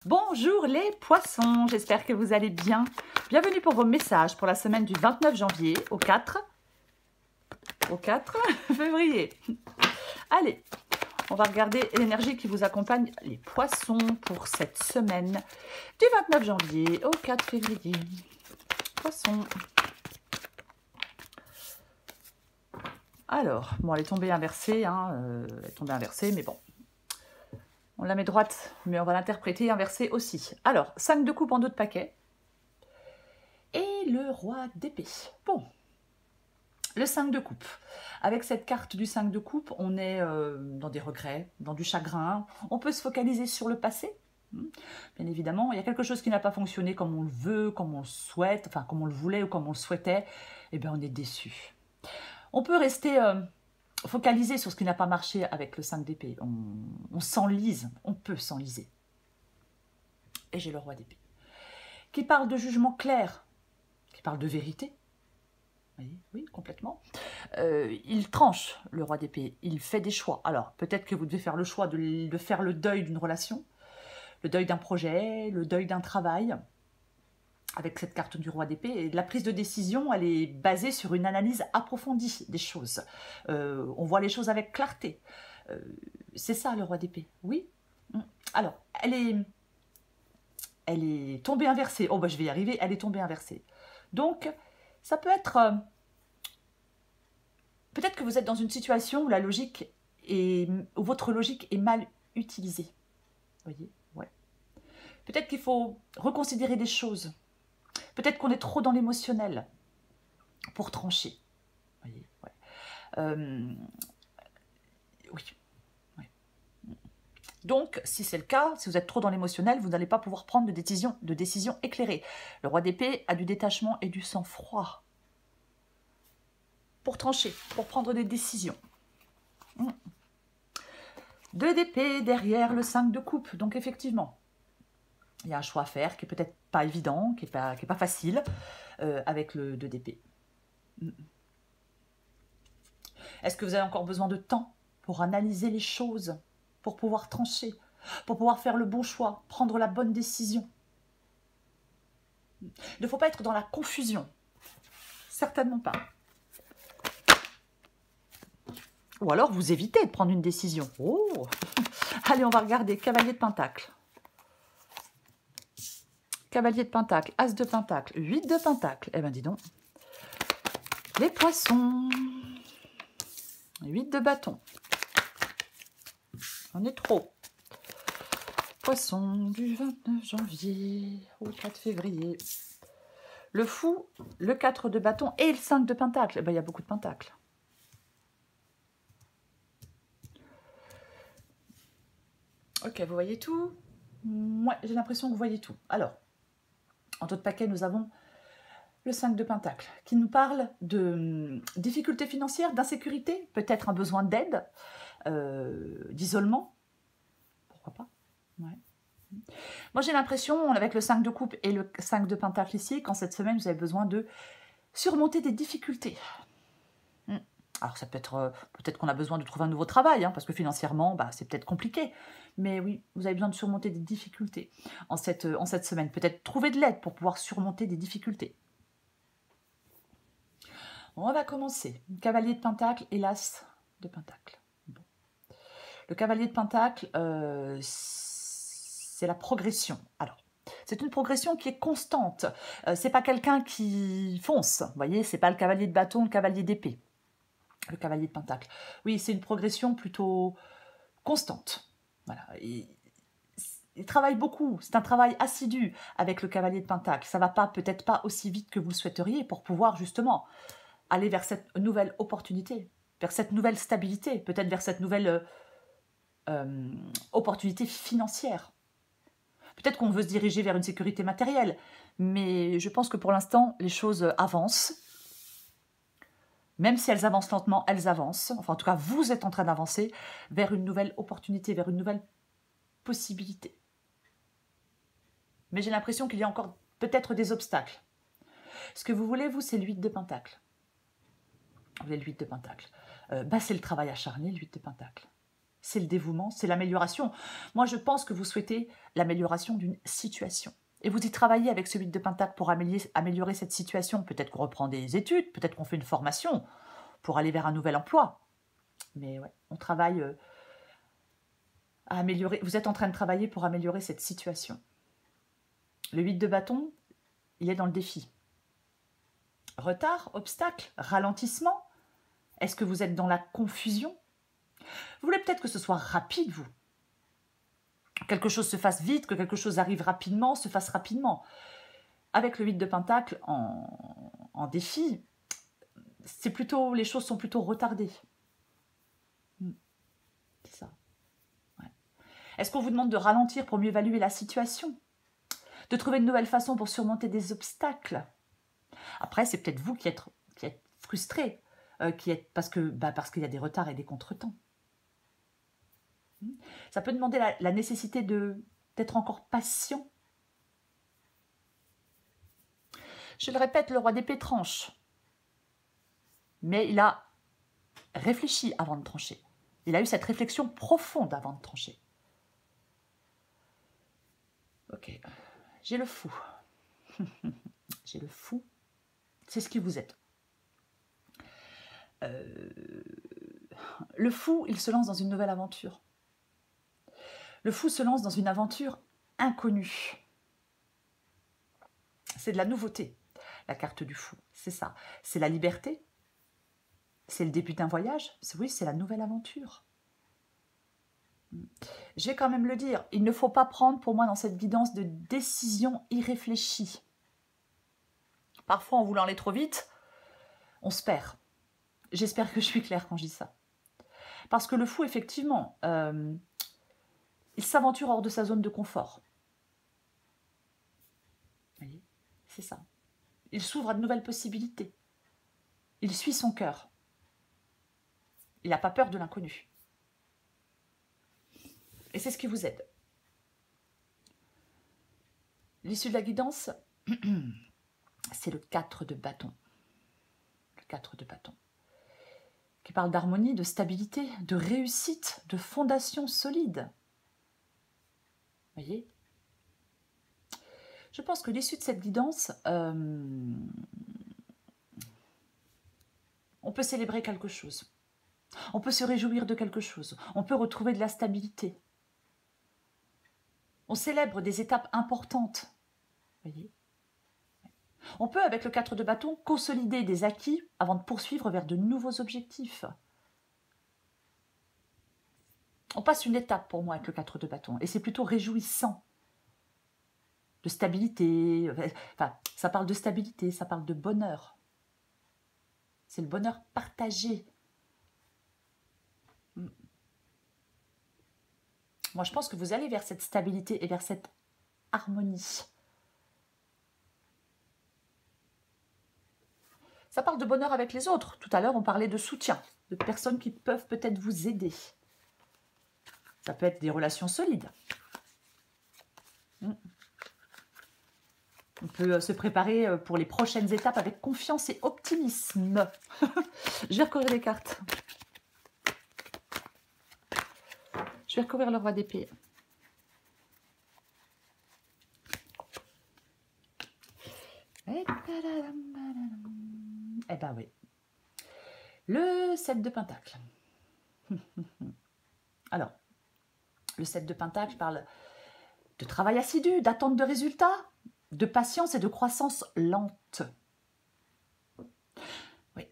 Bonjour les poissons, j'espère que vous allez bien. Bienvenue pour vos messages pour la semaine du 29 janvier au 4 février. Allez, on va regarder l'énergie qui vous accompagne, les poissons, pour cette semaine du 29 janvier au 4 février. Poissons. Alors, bon, elle est tombée inversée, hein, elle est tombée inversée, mais bon. On la met droite, mais on va l'interpréter inversée aussi. Alors, 5 de coupe en 2 de paquet. Et le roi d'épée. Bon, le 5 de coupe. Avec cette carte du 5 de coupe, on est dans des regrets, dans du chagrin. On peut se focaliser sur le passé. Bien évidemment, il y a quelque chose qui n'a pas fonctionné comme on le veut, comme on le souhaite, enfin comme on le voulait ou comme on le souhaitait. Eh bien, on est déçu. On peut rester focalisé sur ce qui n'a pas marché avec le 5 d'épée. On s'enlise, on peut s'enliser. Et j'ai le roi d'épée, qui parle de jugement clair, qui parle de vérité. Oui, oui, complètement. Il tranche, le roi d'épée, il fait des choix. Alors, peut-être que vous devez faire le choix de faire le deuil d'une relation, le deuil d'un projet, le deuil d'un travail, avec cette carte du roi d'épée. Et la prise de décision, elle est basée sur une analyse approfondie des choses. On voit les choses avec clarté. C'est ça, le roi d'épée, oui. Alors, elle est tombée inversée. Oh, bah, je vais y arriver, elle est tombée inversée. Donc, ça peut être... peut-être que vous êtes dans une situation où où votre logique est mal utilisée. Vous voyez, ouais. Peut-être qu'il faut reconsidérer des choses. Peut-être qu'on est trop dans l'émotionnel pour trancher. Vous voyez, ouais. Oui. Ouais. Donc, si c'est le cas, si vous êtes trop dans l'émotionnel, vous n'allez pas pouvoir prendre de décision éclairée. Le roi d'épée a du détachement et du sang-froid pour trancher, pour prendre des décisions. 2 d'épée derrière le 5 de coupe. Donc, effectivement, il y a un choix à faire qui n'est peut-être pas évident, qui n'est pas facile avec le 2 d'épée. Est-ce que vous avez encore besoin de temps pour analyser les choses, pour pouvoir trancher, pour pouvoir faire le bon choix, prendre la bonne décision? Il ne faut pas être dans la confusion. Certainement pas. Ou alors vous évitez de prendre une décision. Oh. Allez, on va regarder cavalier de pentacle. Cavalier de pentacle, as de pentacle, 8 de pentacle. Eh bien, dis donc. Les poissons. 8 de bâton. On est trop. Poisson du 29 janvier au 4 février. Le fou, le 4 de bâton et le 5 de pentacle. Eh bien, il y a beaucoup de pentacles. Ok, vous voyez tout? Ouais, j'ai l'impression que vous voyez tout. Alors, en taux de paquet, nous avons le 5 de pentacle, qui nous parle de difficultés financières, d'insécurité, peut-être un besoin d'aide, d'isolement. Pourquoi pas? Ouais. Moi, j'ai l'impression, avec le 5 de coupe et le 5 de pentacle ici, qu'en cette semaine, vous avez besoin de surmonter des difficultés. Alors, ça peut être, peut-être qu'on a besoin de trouver un nouveau travail, hein, parce que financièrement, bah, c'est peut-être compliqué. Mais oui, vous avez besoin de surmonter des difficultés en cette semaine. Peut-être trouver de l'aide pour pouvoir surmonter des difficultés. On va commencer. Cavalier de pentacle et l'as de pentacle. Bon. Le cavalier de pentacle, c'est la progression. Alors, c'est une progression qui est constante. C'est pas quelqu'un qui fonce. Vous voyez, c'est pas le cavalier de bâton, le cavalier d'épée. Le cavalier de pentacle. Oui, c'est une progression plutôt constante. Voilà. Il travaille beaucoup. C'est un travail assidu avec le cavalier de pentacle. Ça va pas, peut-être pas aussi vite que vous le souhaiteriez pour pouvoir justement aller vers cette nouvelle opportunité, vers cette nouvelle stabilité, peut-être vers cette nouvelle opportunité financière. Peut-être qu'on veut se diriger vers une sécurité matérielle, mais je pense que pour l'instant, les choses avancent. Même si elles avancent lentement, elles avancent. Enfin, en tout cas, vous êtes en train d'avancer vers une nouvelle opportunité, vers une nouvelle possibilité. Mais j'ai l'impression qu'il y a encore peut-être des obstacles. Ce que vous voulez, vous, c'est l'8 de pentacle. Vous voulez le 8 de pentacle. Bah, c'est le travail acharné, le 8 de pentacle. c'est le dévouement, c'est l'amélioration. Moi, je pense que vous souhaitez l'amélioration d'une situation. Et vous y travaillez avec ce 8 de Pentacle pour améliorer cette situation. Peut-être qu'on reprend des études, peut-être qu'on fait une formation pour aller vers un nouvel emploi. Mais ouais, on travaille à améliorer. Vous êtes en train de travailler pour améliorer cette situation. Le 8 de bâton, il est dans le défi. Retard, obstacle, ralentissement. Est-ce que vous êtes dans la confusion? Vous voulez peut-être que ce soit rapide, vous. Quelque chose se fasse vite, que quelque chose arrive rapidement, se fasse rapidement. Avec le 8 de Pentacle en défi, c'est plutôt, les choses sont plutôt retardées. C'est ça. Ouais. Est-ce qu'on vous demande de ralentir pour mieux évaluer la situation? De trouver une nouvelle façon pour surmonter des obstacles? Après, c'est peut-être vous qui êtes frustré, parce qu'il y a des retards et des contretemps. Ça peut demander la nécessité d'être encore patient. Je le répète, le roi d'épée tranche. Mais il a réfléchi avant de trancher. Il a eu cette réflexion profonde avant de trancher. Ok, j'ai le fou. J'ai le fou. C'est ce qui vous êtes. Le fou, il se lance dans une nouvelle aventure. Le fou se lance dans une aventure inconnue. C'est de la nouveauté, la carte du fou. C'est ça. C'est la liberté. C'est le début d'un voyage. Oui, c'est la nouvelle aventure. Je vais quand même le dire. Il ne faut pas prendre, pour moi, dans cette guidance, de décisions irréfléchies. Parfois, en voulant aller trop vite, on se perd. J'espère que je suis claire quand je dis ça. Parce que le fou, effectivement, il s'aventure hors de sa zone de confort. Vous voyez, c'est ça. Il s'ouvre à de nouvelles possibilités. Il suit son cœur. Il n'a pas peur de l'inconnu. Et c'est ce qui vous aide. L'issue de la guidance, c'est le 4 de bâton. Le 4 de bâton. Qui parle d'harmonie, de stabilité, de réussite, de fondation solide. Vous voyez? Je pense que l'issue de cette guidance, on peut célébrer quelque chose. On peut se réjouir de quelque chose. On peut retrouver de la stabilité. On célèbre des étapes importantes. Vous voyez? On peut, avec le 4 de bâton, consolider des acquis avant de poursuivre vers de nouveaux objectifs. On passe une étape pour moi avec le 4 de bâton. Et c'est plutôt réjouissant. De stabilité. Enfin, ça parle de stabilité, ça parle de bonheur. C'est le bonheur partagé. Moi, je pense que vous allez vers cette stabilité et vers cette harmonie. Ça parle de bonheur avec les autres. Tout à l'heure, on parlait de soutien, de personnes qui peuvent peut-être vous aider. Ça peut être des relations solides. On peut se préparer pour les prochaines étapes avec confiance et optimisme. Je vais recouvrir les cartes. Je vais recouvrir le roi d'épée. Eh ben oui. Le 7 de Pentacle. Alors, le 7 de Pentacle parle de travail assidu, d'attente de résultats, de patience et de croissance lente. Oui.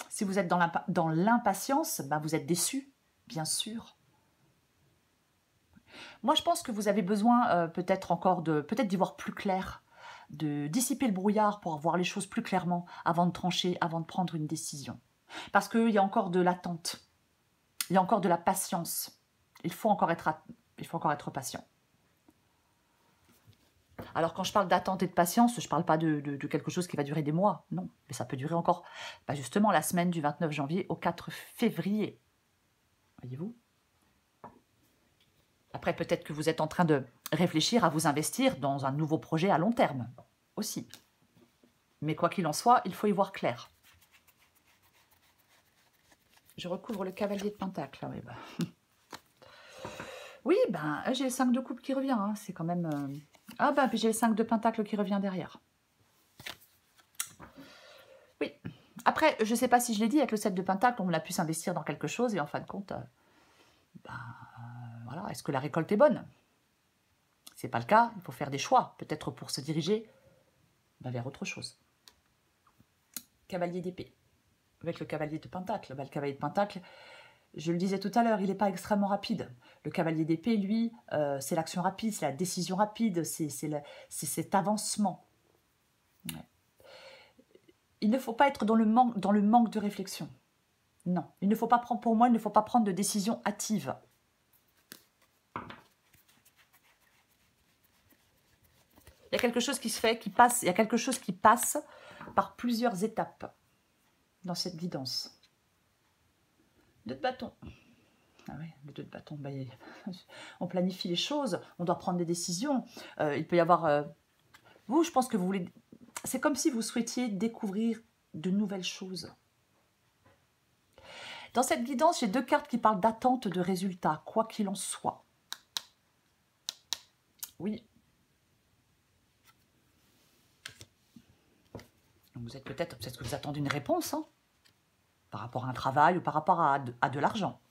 Si vous êtes dans l'impatience, ben vous êtes déçu, bien sûr. Moi, je pense que vous avez besoin peut-être encore peut-être d'y voir plus clair, de dissiper le brouillard pour voir les choses plus clairement avant de trancher, avant de prendre une décision. Parce qu'il y a encore de l'attente, il y a encore de la patience. Il faut encore être patient. Alors, quand je parle d'attente et de patience, je ne parle pas de quelque chose qui va durer des mois, non. Mais ça peut durer encore, justement, la semaine du 29 janvier au 4 février. Voyez-vous? Après, peut-être que vous êtes en train de réfléchir à vous investir dans un nouveau projet à long terme, aussi. Mais quoi qu'il en soit, il faut y voir clair. Je recouvre le cavalier de pentacle. Oui, bah. Oui, ben, j'ai le 5 de coupe qui revient. Hein. C'est quand même... Ah ben, puis j'ai le 5 de pentacle qui revient derrière. Oui. Après, je ne sais pas si je l'ai dit, avec le 7 de pentacle, on a pu s'investir dans quelque chose. Et en fin de compte, voilà, est-ce que la récolte est bonne? Ce n'est pas le cas. Il faut faire des choix, peut-être pour se diriger vers autre chose. Cavalier d'épée. Avec le cavalier de pentacle. Le cavalier de pentacle... Je le disais tout à l'heure, il n'est pas extrêmement rapide. Le cavalier d'épée, lui, c'est l'action rapide, c'est la décision rapide, c'est cet avancement. Ouais. Il ne faut pas être dans le manque de réflexion. Non, il ne faut pas prendre, pour moi, il ne faut pas prendre de décision hâtive. Il y a quelque chose qui se fait, qui passe, il y a quelque chose qui passe par plusieurs étapes dans cette guidance. 2 de bâton. Ah oui, le 2 de bâton, bah, on planifie les choses, on doit prendre des décisions. Il peut y avoir... vous, je pense que vous voulez... C'est comme si vous souhaitiez découvrir de nouvelles choses. Dans cette guidance, j'ai 2 cartes qui parlent d'attente de résultats, quoi qu'il en soit. Oui. Vous êtes peut-être que vous attendez une réponse, hein, par rapport à un travail ou par rapport à de l'argent.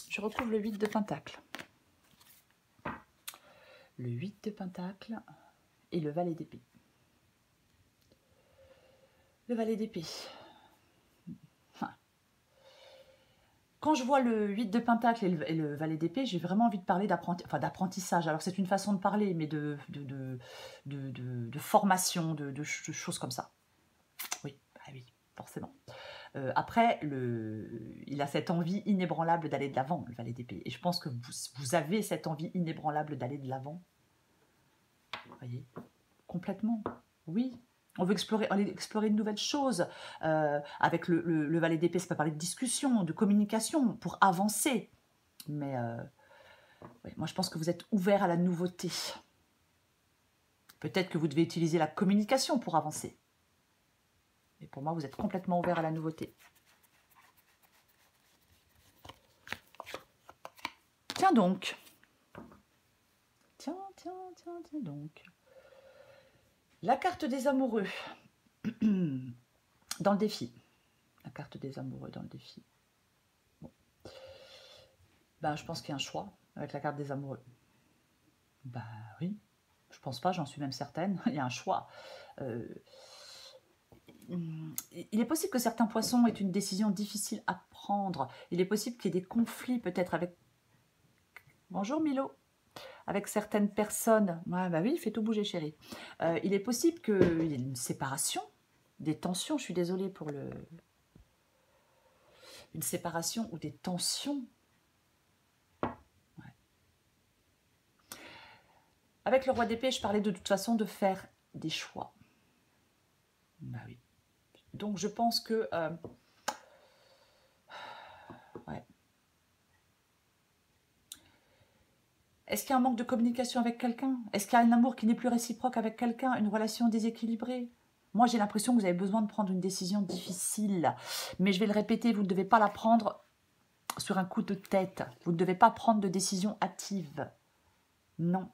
Je retrouve le 8 de pentacle. Le 8 de pentacle et le valet d'épée. Le valet d'épée. Quand je vois le 8 de pentacle et le valet d'épée, j'ai vraiment envie de parler d'apprentissage. Alors c'est une façon de parler, mais de formation, de choses comme ça. Oui, bah oui, forcément. Après, il a cette envie inébranlable d'aller de l'avant, le valet d'épée. Et je pense que vous avez cette envie inébranlable d'aller de l'avant. Vous voyez, complètement. Oui. On veut explorer de nouvelles choses. Avec le valet d'épée, ça peut parler de discussion, de communication, pour avancer. Mais ouais, moi, je pense que vous êtes ouvert à la nouveauté. Peut-être que vous devez utiliser la communication pour avancer. Mais pour moi, vous êtes complètement ouvert à la nouveauté. Tiens donc. Tiens donc. La carte des amoureux dans le défi. La carte des amoureux dans le défi. Bon. Ben, je pense qu'il y a un choix avec la carte des amoureux. Ben oui, je pense pas, j'en suis même certaine. Il y a un choix. Il est possible que certains poissons aient une décision difficile à prendre. Il est possible qu'il y ait des conflits peut-être avec... Bonjour Milo. Avec certaines personnes. Ah, bah oui, fais tout bouger chérie. Il est possible qu'il y ait une séparation, des tensions, je suis désolée pour le... Une séparation ou des tensions. Ouais. Avec le roi d'épée, je parlais de toute façon de faire des choix. Bah oui. Donc je pense que... ouais. Est-ce qu'il y a un manque de communication avec quelqu'un? Est-ce qu'il y a un amour qui n'est plus réciproque avec quelqu'un? Une relation déséquilibrée? Moi, j'ai l'impression que vous avez besoin de prendre une décision difficile. Mais je vais le répéter, vous ne devez pas la prendre sur un coup de tête. Vous ne devez pas prendre de décision hâtive. Non.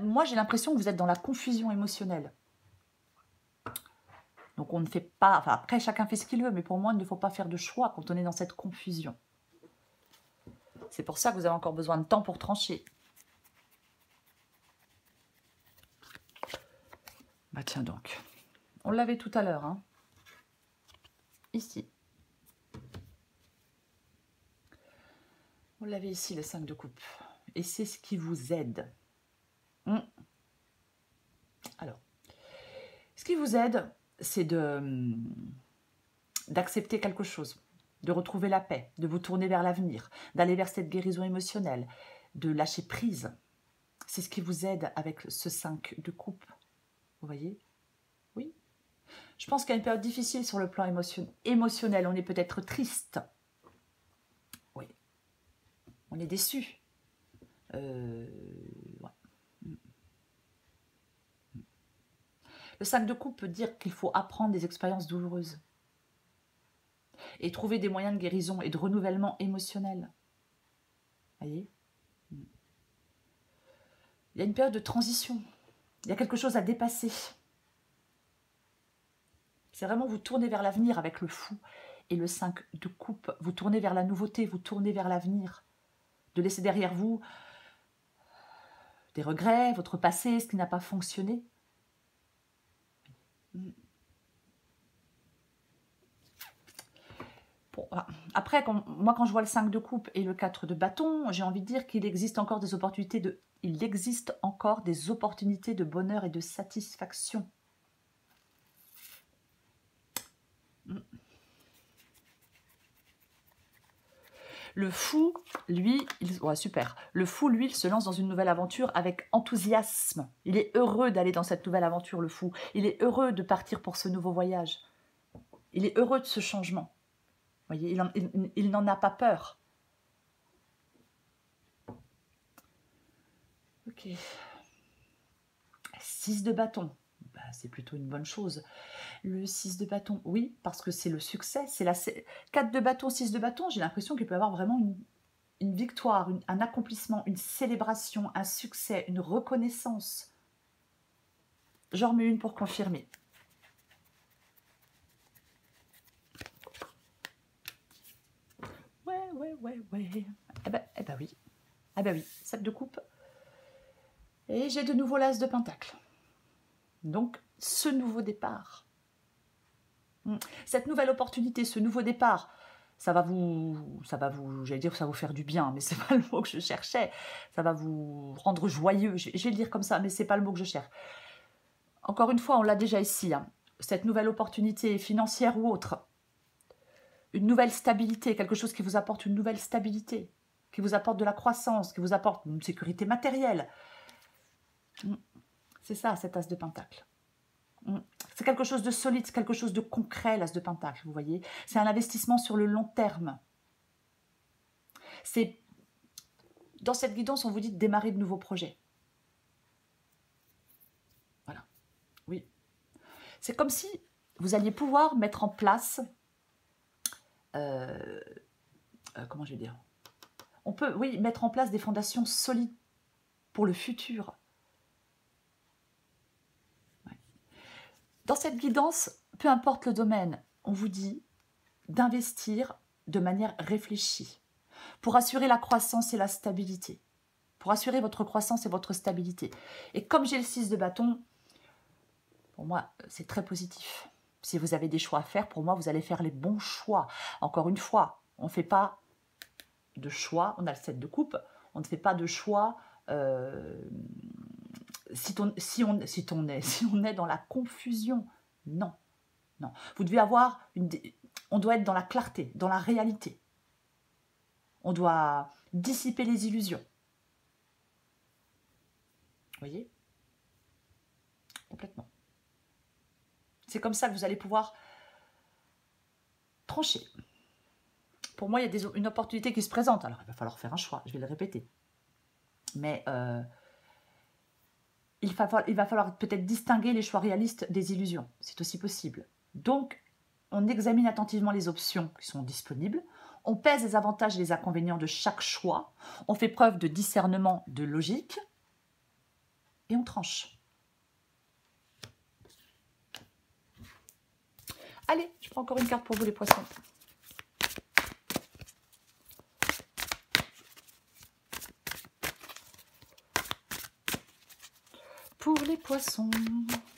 Moi, j'ai l'impression que vous êtes dans la confusion émotionnelle. Donc, on ne fait pas... Enfin, après, chacun fait ce qu'il veut, mais pour moi, il ne faut pas faire de choix quand on est dans cette confusion. C'est pour ça que vous avez encore besoin de temps pour trancher. Bah tiens donc. On l'avait tout à l'heure, hein. Ici. On l'avait ici, le 5 de coupe. Et c'est ce qui vous aide. Alors, ce qui vous aide, c'est d'accepter quelque chose, de retrouver la paix, de vous tourner vers l'avenir, d'aller vers cette guérison émotionnelle, de lâcher prise. C'est ce qui vous aide avec ce 5 de coupe. Vous voyez? Oui. Je pense qu'il y a une période difficile sur le plan émotionnel. On est peut-être triste. Oui. On est déçu. Ouais. Le 5 de coupe peut dire qu'il faut apprendre des expériences douloureuses et trouver des moyens de guérison et de renouvellement émotionnel. Voyez? Il y a une période de transition. Il y a quelque chose à dépasser. C'est vraiment vous tourner vers l'avenir avec le fou. Et le 5 de coupe, vous tournez vers la nouveauté, vous tournez vers l'avenir. De laisser derrière vous des regrets, votre passé, ce qui n'a pas fonctionné. Bon, après, moi, quand je vois le 5 de coupe et le 4 de bâton, j'ai envie de dire qu'il existe encore des opportunités de bonheur et de satisfaction. Le fou, lui, super. Le fou, lui, il se lance dans une nouvelle aventure avec enthousiasme. Il est heureux d'aller dans cette nouvelle aventure, le fou. Il est heureux de partir pour ce nouveau voyage. Il est heureux de ce changement. Vous voyez, il n'en a pas peur. Ok. 6 de bâton. Bah, c'est plutôt une bonne chose. Le 6 de bâton, oui, parce que c'est le succès. C'est la 4 de bâton, 6 de bâton, j'ai l'impression qu'il peut y avoir vraiment une victoire, un accomplissement, une célébration, un succès, une reconnaissance. J'en remets une pour confirmer. Ouais. Eh ben oui. Ah ben oui, 7 de coupe. Et j'ai de nouveau l'as de pentacle. Donc, ce nouveau départ. Cette nouvelle opportunité, ce nouveau départ, ça va vous, j'allais dire, ça va vous faire du bien, mais c'est pas le mot que je cherchais. Ça va vous rendre joyeux. Je vais le dire comme ça, mais c'est pas le mot que je cherche. Encore une fois, on l'a déjà ici. Hein. Cette nouvelle opportunité financière ou autre, une nouvelle stabilité, quelque chose qui vous apporte une nouvelle stabilité, qui vous apporte de la croissance, qui vous apporte une sécurité matérielle. C'est ça, cet as de pentacle. C'est quelque chose de solide, quelque chose de concret, l'as de pentacle, vous voyez. C'est un investissement sur le long terme. C'est dans cette guidance, on vous dit de démarrer de nouveaux projets. Voilà. Oui. C'est comme si vous alliez pouvoir mettre en place... comment je vais dire? On peut, oui, mettre en place des fondations solides pour le futur. Ouais. Dans cette guidance, peu importe le domaine, on vous dit d'investir de manière réfléchie pour assurer la croissance et la stabilité. Pour assurer votre croissance et votre stabilité. Et comme j'ai le 6 de bâton, pour moi, c'est très positif. Si vous avez des choix à faire, pour moi, vous allez faire les bons choix. Encore une fois, on ne fait pas de choix, on a le 7 de coupe, on ne fait pas de choix si on est dans la confusion. Non, non. Vous devez avoir on doit être dans la clarté, dans la réalité. On doit dissiper les illusions. Vous voyez? Complètement. C'est comme ça que vous allez pouvoir trancher. Pour moi, il y a une opportunité qui se présente. Alors, il va falloir faire un choix, je vais le répéter. Mais il va falloir peut-être distinguer les choix réalistes des illusions. C'est aussi possible. Donc, on examine attentivement les options qui sont disponibles. On pèse les avantages et les inconvénients de chaque choix. On fait preuve de discernement, de logique. Et on tranche. Allez, je prends encore une carte pour vous les poissons. Pour les poissons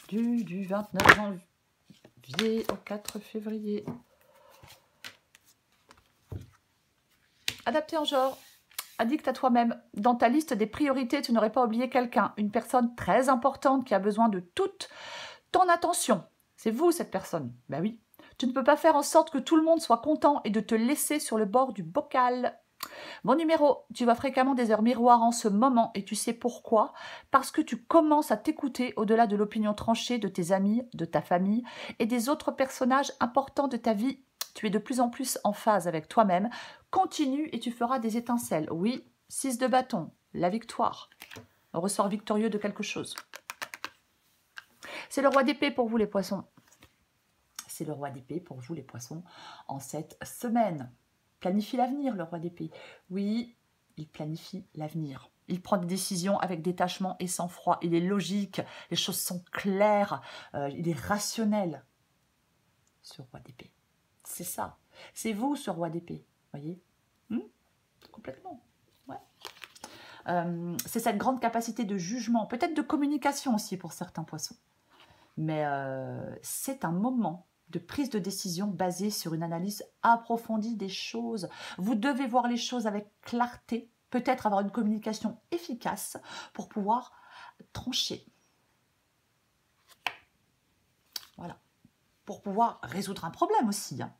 du 29 janvier au 4 février. Adapté en genre. Addict à toi-même. Dans ta liste des priorités, tu n'aurais pas oublié quelqu'un. Une personne très importante qui a besoin de toute ton attention. C'est vous, cette personne. Ben oui. Tu ne peux pas faire en sorte que tout le monde soit content et de te laisser sur le bord du bocal. Bon numéro, tu vas fréquemment des heures miroirs en ce moment et tu sais pourquoi? Parce que tu commences à t'écouter au-delà de l'opinion tranchée de tes amis, de ta famille et des autres personnages importants de ta vie. Tu es de plus en plus en phase avec toi-même. Continue et tu feras des étincelles. Oui, 6 de bâton, la victoire. On ressort victorieux de quelque chose. C'est le roi d'épée pour vous les poissons. C'est le roi d'épée pour vous les poissons en cette semaine. Planifie l'avenir, le roi d'épée. Oui, il planifie l'avenir. Il prend des décisions avec détachement et sang-froid. Il est logique, les choses sont claires, il est rationnel. Ce roi d'épée. C'est ça. C'est vous, ce roi d'épée. Voyez, complètement. Ouais. C'est cette grande capacité de jugement, peut-être de communication aussi pour certains poissons. Mais c'est un moment de prise de décision basée sur une analyse approfondie des choses. Vous devez voir les choses avec clarté, peut-être avoir une communication efficace pour pouvoir trancher. Voilà. Pour pouvoir résoudre un problème aussi. Hein.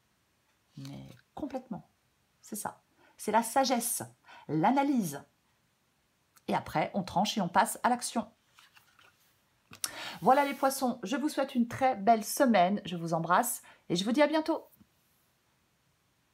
Mais complètement. C'est ça. C'est la sagesse, l'analyse. Et après, on tranche et on passe à l'action. Voilà les poissons, je vous souhaite une très belle semaine. Je vous embrasse et je vous dis à bientôt.